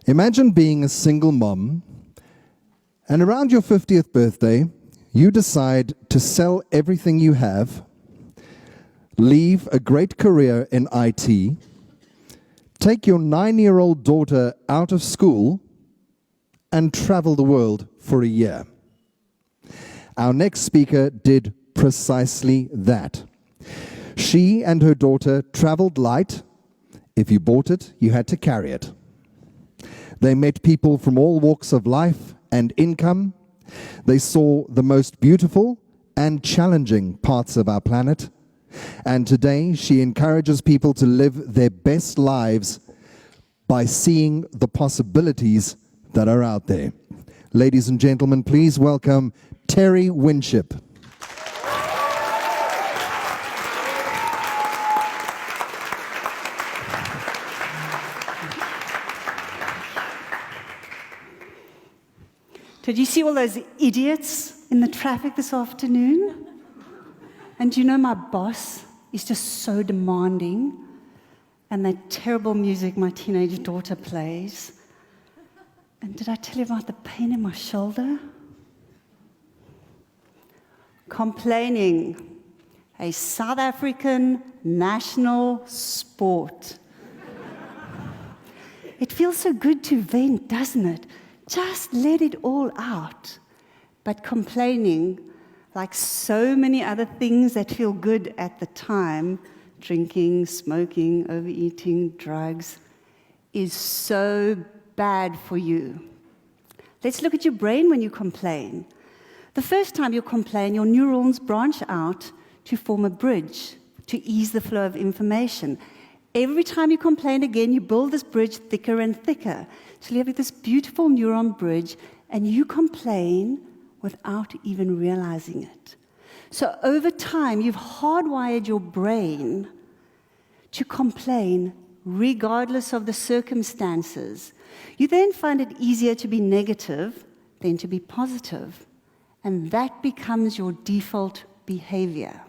Imagine being a single mom, and around your 50th birthday, you decide to sell everything you have, leave a great career in IT, take your 9-year-old daughter out of school, and travel the world for a year. Our next speaker did precisely that. She and her daughter traveled light. If you bought it, you had to carry it. They met people from all walks of life and income. They saw the most beautiful and challenging parts of our planet. And today, she encourages people to live their best lives by seeing the possibilities that are out there. Ladies and gentlemen, please welcome Terry Winship. Did you see all those idiots in the traffic this afternoon? And you know my boss is just so demanding, and that terrible music my teenage daughter plays. And did I tell you about the pain in my shoulder? Complaining, a South African national sport. It feels so good to vent, doesn't it? Just let it all out. But complaining, like so many other things that feel good at the time, drinking, smoking, overeating, drugs, is so bad for you. Let's look at your brain when you complain. The first time you complain, your neurons branch out to form a bridge to ease the flow of information. Every time you complain again, you build this bridge thicker and thicker. So you have this beautiful neuron bridge, and you complain without even realizing it. So over time, you've hardwired your brain to complain regardless of the circumstances. You then find it easier to be negative than to be positive, and that becomes your default behavior.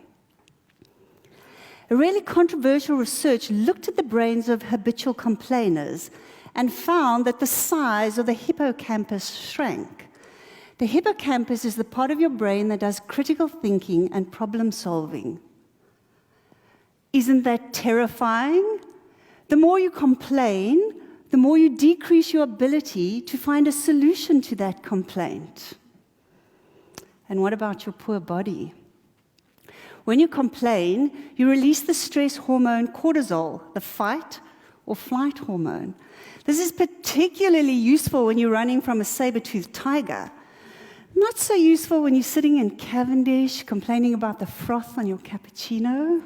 A really controversial research looked at the brains of habitual complainers and found that the size of the hippocampus shrank. The hippocampus is the part of your brain that does critical thinking and problem solving. Isn't that terrifying? The more you complain, the more you decrease your ability to find a solution to that complaint. And what about your poor body? When you complain, you release the stress hormone cortisol, the fight or flight hormone. This is particularly useful when you're running from a saber-toothed tiger. Not so useful when you're sitting in Cavendish complaining about the froth on your cappuccino.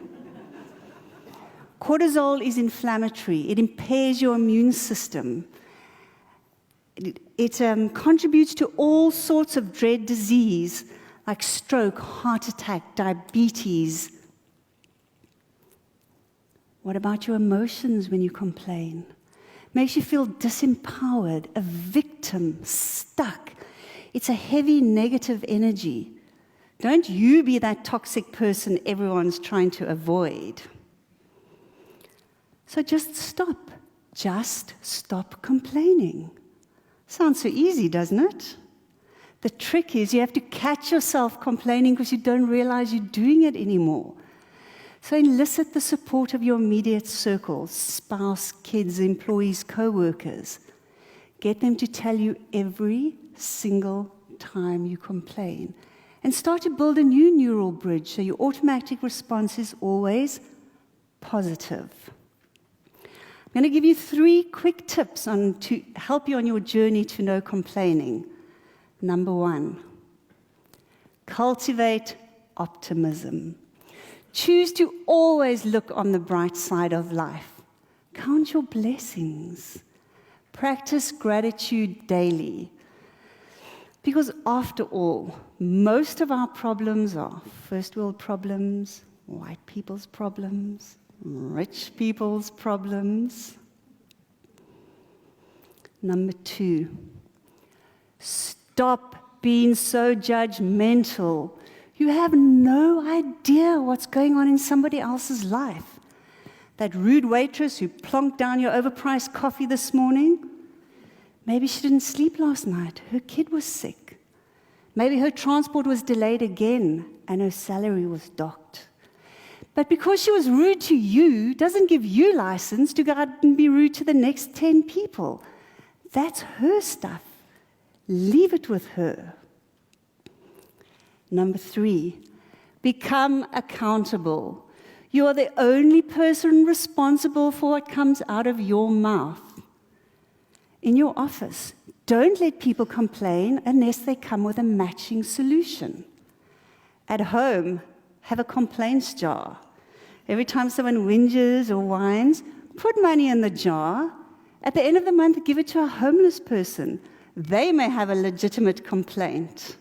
Cortisol is inflammatory. It impairs your immune system. It contributes to all sorts of dread disease, like stroke, heart attack, diabetes. What about your emotions when you complain? Makes you feel disempowered, a victim, stuck. It's a heavy negative energy. Don't you be that toxic person everyone's trying to avoid. So just stop. Just stop complaining. Sounds so easy, doesn't it? The trick is you have to catch yourself complaining because you don't realize you're doing it anymore. So elicit the support of your immediate circle, spouse, kids, employees, co-workers. Get them to tell you every single time you complain. And start to build a new neural bridge so your automatic response is always positive. I'm going to give you 3 quick tips to help you on your journey to no complaining. Number 1, cultivate optimism. Choose to always look on the bright side of life. Count your blessings. Practice gratitude daily. Because after all, most of our problems are first world problems, white people's problems, rich people's problems. Number 2, stop being so judgmental. You have no idea what's going on in somebody else's life. That rude waitress who plonked down your overpriced coffee this morning, Maybe she didn't sleep last night. Her kid was sick. Maybe her transport was delayed again and her salary was docked. But because she was rude to you, doesn't give you license to go out and be rude to the next 10 people. That's her stuff. Leave it with her. Number 3, become accountable. You are the only person responsible for what comes out of your mouth. In your office, don't let people complain unless they come with a matching solution. At home, have a complaints jar. Every time someone whinges or whines, put money in the jar. At the end of the month, give it to a homeless person. They may have a legitimate complaint.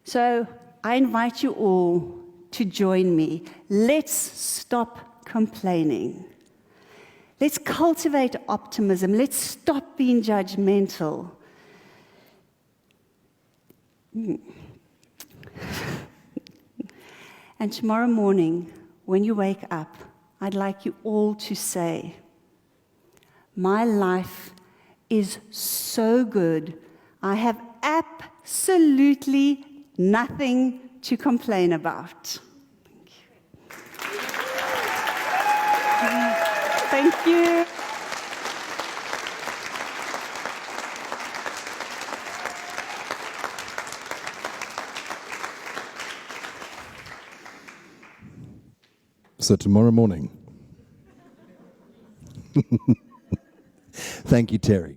So I invite you all to join me. Let's stop complaining. Let's cultivate optimism. Let's stop being judgmental. And tomorrow morning, when you wake up, I'd like you all to say, my life is so good. I have absolutely nothing to complain about. Thank you. So tomorrow morning. Thank you, Terry.